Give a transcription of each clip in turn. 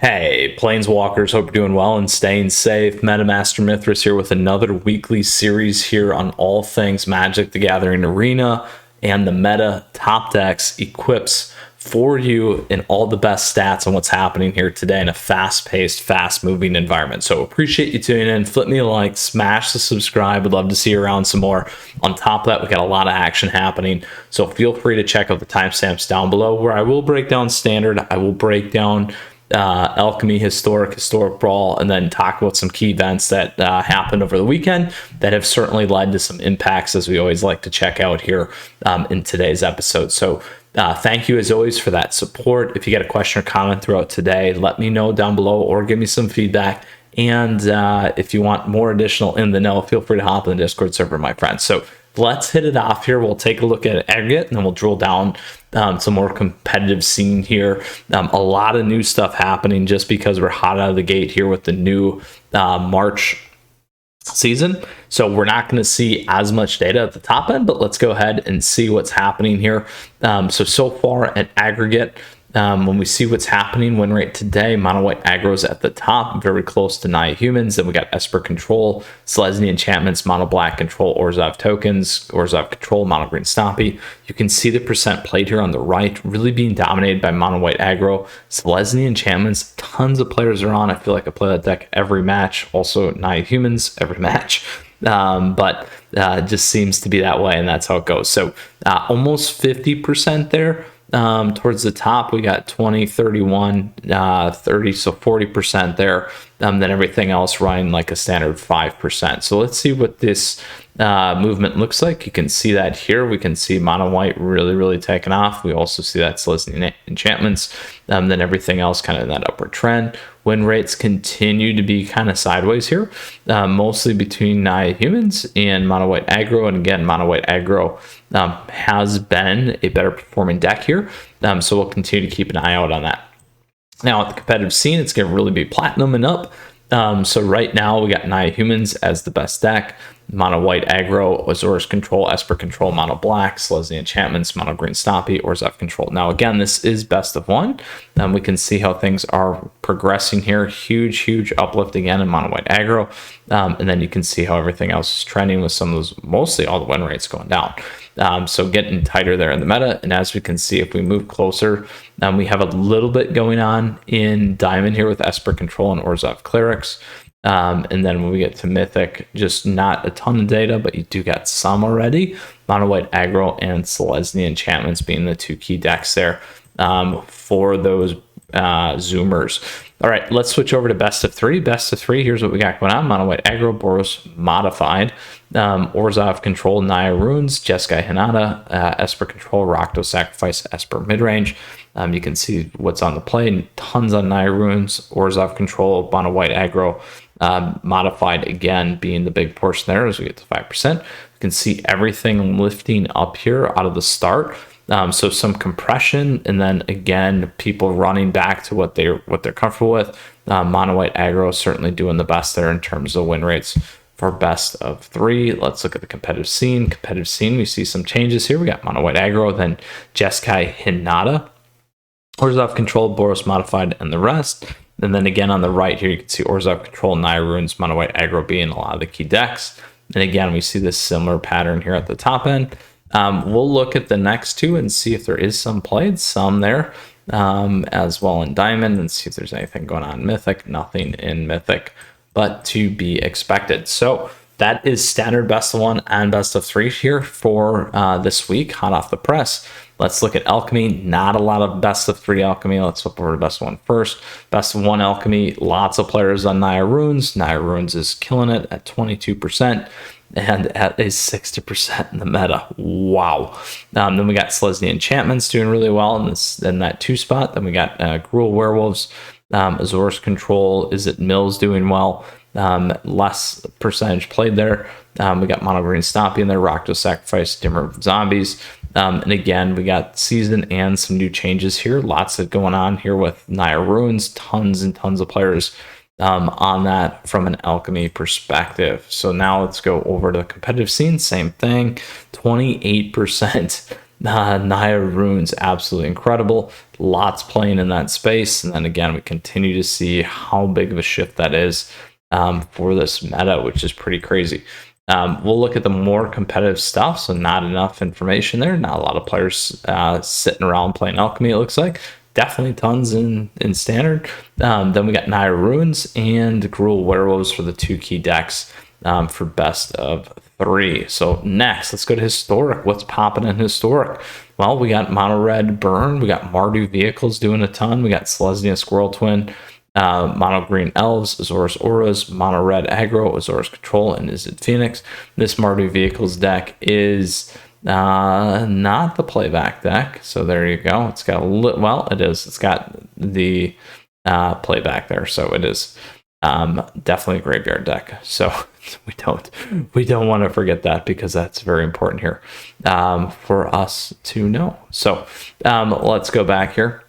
Hey, Planeswalkers, hope you're doing well and staying safe. MetaMaster Mythras here with another weekly series here on all things Magic the Gathering Arena and the meta top decks equips for you in all the best stats on what's happening here today in a fast-paced, fast-moving environment. So appreciate you tuning in. Flip me a like, smash the subscribe. Would love to see you around some more. On top of that, we got a lot of action happening. So feel free to check out the timestamps down below where I will break down Standard. I will break down Alchemy, historic Brawl, and then talk about some key events that happened over the weekend that have certainly led to some impacts, as we always like to check out here in today's episode. So thank you as always for that support. If you get a question or comment throughout today, let me know down below or give me some feedback. And if you want more additional in the know, feel free to hop in the Discord server, my friends. So let's hit it off here. We'll take a look at aggregate and then we'll drill down some more competitive scene here. A lot of new stuff happening just because we're hot out of the gate here with the new March season. So we're not going to see as much data at the top end, but let's go ahead and see what's happening here. So far at aggregate, when we see what's happening, win rate today, mono white aggro's at the top, very close to Naya Humans. Then we got Esper Control, Selesnya Enchantments, mono black control, Orzhov tokens, Orzhov control, mono green Stompy. You can see the percent played here on the right, really being dominated by mono white aggro. Selesnya Enchantments, tons of players are on. I feel like I play that deck every match. Also Naya Humans every match. But just seems to be that way, and that's how it goes. So almost 50% there. Towards the top, we got 20, 31, 30, so 40% there. Then everything else running like a standard 5%. So let's see what this movement looks like. You can see that here. We can see mono white really taking off. We also see that Selesnya Enchantments. Then everything else kind of in that upward trend. Win rates continue to be kind of sideways here, mostly between Naya Humans and mono white aggro. And again, mono white aggro has been a better performing deck here. So we'll continue to keep an eye out on that. Now at the competitive scene, it's going to really be platinum and up. So right now we got Naya Humans as the best deck. Mono white aggro, Azorius control, Esper control, mono black, Selesnya Enchantments, mono green Stompy, Orzhov control. Now again, this is best of one. We can see how things are progressing here. Huge uplift again in mono white aggro. And then you can see how everything else is trending with some of those, mostly all the win rates going down. So getting tighter there in the meta. And as we can see, if we move closer, we have a little bit going on in Diamond here with Esper control and Orzhov clerics. And then when we get to Mythic, just not a ton of data, but you do get some already. Mono white aggro and Selesnya Enchantments being the two key decks there for those zoomers. All right, let's switch over to best of three. Best of three, here's what we got going on. Mono white aggro, Boros modified, Orzhov control, Naya Runes, Jeskai Hinata, Esper control, Rakdos Sacrifice, Esper midrange. You can see what's on the play. Tons on Naya Runes, Orzhov control, mono white aggro, modified again being the big portion there as we get to 5%. You can see everything lifting up here out of the start. So some compression, and then again people running back to what they're comfortable with. Mono white aggro certainly doing the best there in terms of win rates for best of three. Let's look at the competitive scene. We see some changes here. We got mono white aggro, then Jeskai Hinata, Orzhov control, Boros modified, and the rest. And then again on the right here, you can see Orzhov control, Naya Runes, mono white aggro being a lot of the key decks. And again, we see this similar pattern here at the top end. We'll look at the next two and see if there is some played, some there as well in Diamond, and see if there's anything going on in Mythic. Nothing in Mythic, but to be expected. So that is standard best of one and best of three here for this week, hot off the press. Let's look at Alchemy. Not a lot of best of three Alchemy. Let's flip over to best of one first. Best of one Alchemy, lots of players on Naya Runes. Naya Runes is killing it at 22%. And at a 60% in the meta. Wow. Then we got Selesnya Enchantments doing really well in that 2 spot. Then we got Gruul Werewolves, Azorius control, Is It Mills doing well. Less percentage played there. We got mono green Stompy in there, Rakdos Sacrifice, Dimmer Zombies. And again, we got season and some new changes here. Lots of going on here with Naya Runes. Tons and tons of players on that from an Alchemy perspective. So now let's go over to the competitive scene. Same thing, 28% Naya Runes, absolutely incredible. Lots playing in that space. And then again, we continue to see how big of a shift that is for this meta, which is pretty crazy. We'll look at the more competitive stuff. So not enough information there. Not a lot of players sitting around playing Alchemy, it looks like. Definitely tons in standard. Then we got Naya Runes and Gruul Werewolves for the 2 key decks for best of 3. So next, let's go to historic. What's popping in historic? Well, we got Mono Red Burn. We got Mardu Vehicles doing a ton. We got Selesnya Squirrel Twin. Mono Green Elves, Azorus Auras, Mono Red Aggro, Azorus Control, and Izzet Phoenix. This Mardu Vehicles deck is not the playback deck, so there you go. It's got a little, well, it is. It's got the playback there, so it is definitely a graveyard deck. So we don't want to forget that, because that's very important here for us to know. So let's go back here.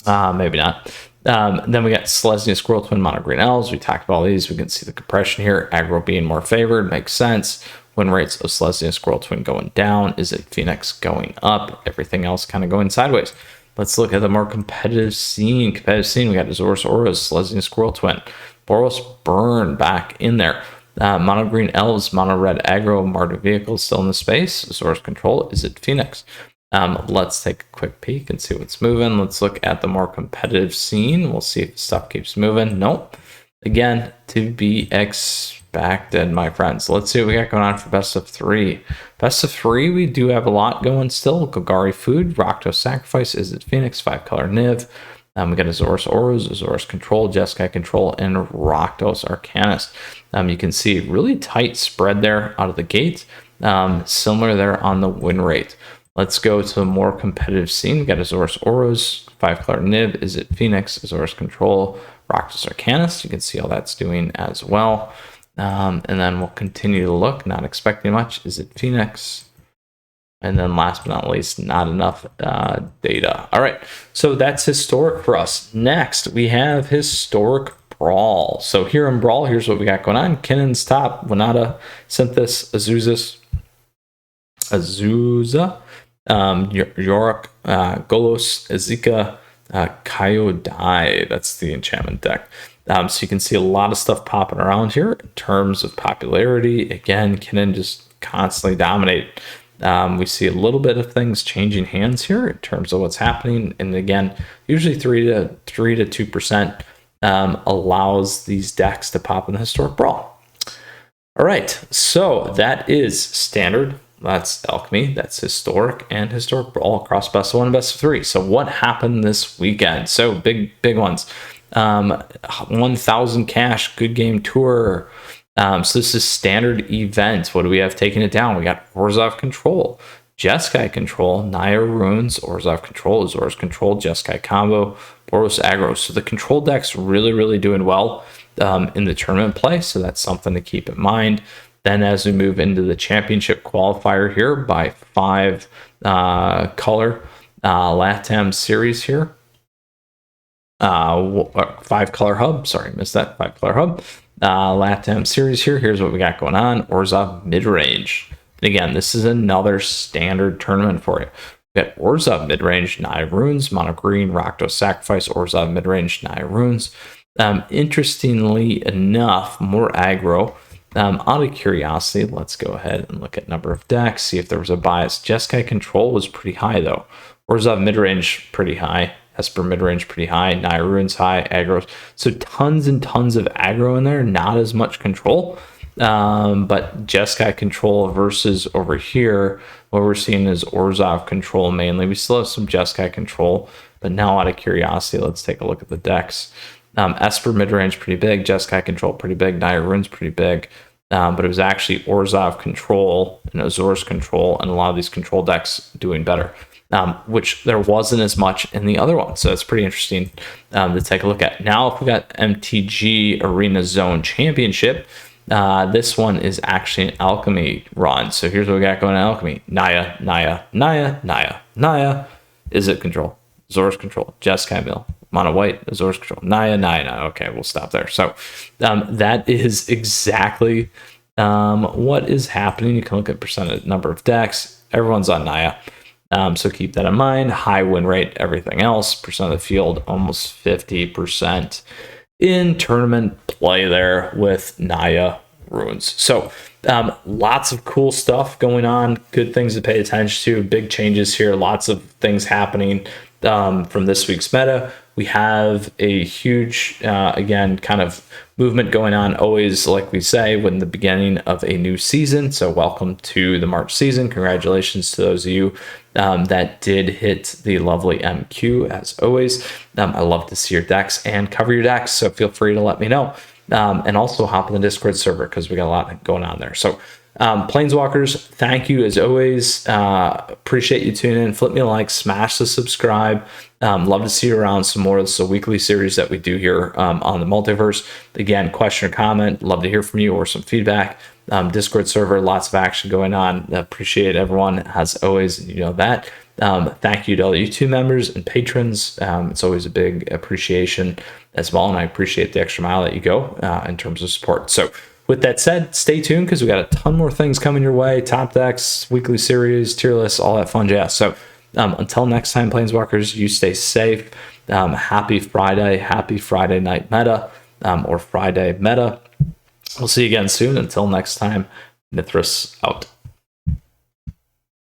Maybe not. Then we got Selesnya Squirrel Twin, Mono Green Elves. We talked about all these. We can see the compression here. Aggro being more favored makes sense. Win rates of Selesnya Squirrel Twin going down. Izzet Phoenix going up? Everything else kind of going sideways. Let's look at the more competitive scene. We got Azorus Auras, Selesnya Squirrel Twin, Boros Burn back in there. Mono Green Elves, Mono Red Aggro, Mardu Vehicles still in the space. Azorus Control, Izzet Phoenix. Let's take a quick peek and see what's moving. Let's look at the more competitive scene. We'll see if stuff keeps moving. Nope. Again, to be expected, my friends. Let's see what we got going on for best of 3. Best of 3, we do have a lot going still. Golgari Food, Rakdos Sacrifice, Izzet Phoenix, 5-color Niv. We got Azorus Auras, Azorus Control, Jeskai Control, and Rakdos Arcanist. You can see really tight spread there out of the gate. Similar there on the win rate. Let's go to the more competitive scene. We got Azorus Auras, 5-color Niv, Izzet Phoenix, Azorus Control, Rakdos Arcanist. You can see how that's doing as well. And then we'll continue to look, not expecting much. Izzet Phoenix. And then last but not least, not enough data. All right, so that's historic for us. Next, we have historic Brawl. So here in Brawl, here's what we got going on. Kinnon's top, Winata, Synthis, Azusa, Yorick, Golos, Azika, Kyodai. That's the enchantment deck. So you can see a lot of stuff popping around here in terms of popularity. Again, Kinnon just constantly dominate. We see a little bit of things changing hands here in terms of what's happening. And again, usually 3 to 2% allows these decks to pop in the historic Brawl. All right, so that is standard. That's Alchemy, that's historic, and historic Brawl across best of 1 and best of 3. So what happened this weekend? So big ones. 1,000 cash, good game tour. So this is standard event. What do we have taking it down? We got Orzhov Control, Jeskai Control, Naya Runes, Orzhov Control, Azorus Control, Jeskai Combo, Boros Aggro. So the control deck's really doing well in the tournament play. So that's something to keep in mind. Then as we move into the championship qualifier here by 5 color LATAM series here. 5 color hub, sorry, missed that, 5 color hub. LATAM series here. Here's what we got going on. Orzhov mid-range. Again, this is another standard tournament for you. We got Orzhov mid-range, Naya Runes, Mono Green, Rakdos Sacrifice, Orzhov mid-range, Naya Runes. Interestingly enough, more aggro. Out of curiosity, let's go ahead and look at number of decks, see if there was a bias. Jeskai Control was pretty high though. Orzhov mid-range pretty high. Esper mid-range pretty high. Naya Runes high. Aggro. So tons and tons of aggro in there. Not as much control. But Jeskai Control versus over here, what we're seeing is Orzhov Control mainly. We still have some Jeskai Control. But now out of curiosity, let's take a look at the decks. Esper mid-range pretty big. Jeskai Control pretty big. Naya Runes pretty big. But it was actually Orzhov Control and Azorus Control and a lot of these control decks doing better, which there wasn't as much in the other one. So it's pretty interesting to take a look at. Now, if we got MTG Arena Zone Championship, this one is actually an Alchemy run. So here's what we got going on Alchemy. Naya, Naya, Naya, Naya, Naya. Izzet Control, Azorus Control, Jeskai Mill, Mono White, Azorus Control, Naya, Naya, Naya. Okay, we'll stop there. So that is exactly what is happening. You can look at percentage number of decks. Everyone's on Naya. So keep that in mind. High win rate, everything else, percent of the field, almost 50% in tournament play there with Naya Runes. So lots of cool stuff going on, good things to pay attention to, big changes here, lots of things happening from this week's meta. We have a huge, again, kind of movement going on, always, like we say, when the beginning of a new season. So welcome to the March season. Congratulations to those of you that did hit the lovely MQ, as always. I love to see your decks and cover your decks, so feel free to let me know. And also hop in the Discord server because we got a lot going on there. So Planeswalkers, thank you as always. Appreciate you tuning in. Flip me a like, smash the subscribe. Love to see you around some more. This is a weekly series that we do here on the Multiverse. Again, question or comment, love to hear from you, or some feedback. Discord server, lots of action going on. Appreciate everyone as always, and you know that. Thank you to all the YouTube members and patrons. It's always a big appreciation as well, and I appreciate the extra mile that you go in terms of support. So with that said, stay tuned because we got a ton more things coming your way. Top decks, weekly series, tier lists, all that fun jazz. So until next time, Planeswalkers, you stay safe. Happy Friday night meta, or Friday meta. We'll see you again soon. Until next time, Mythras out.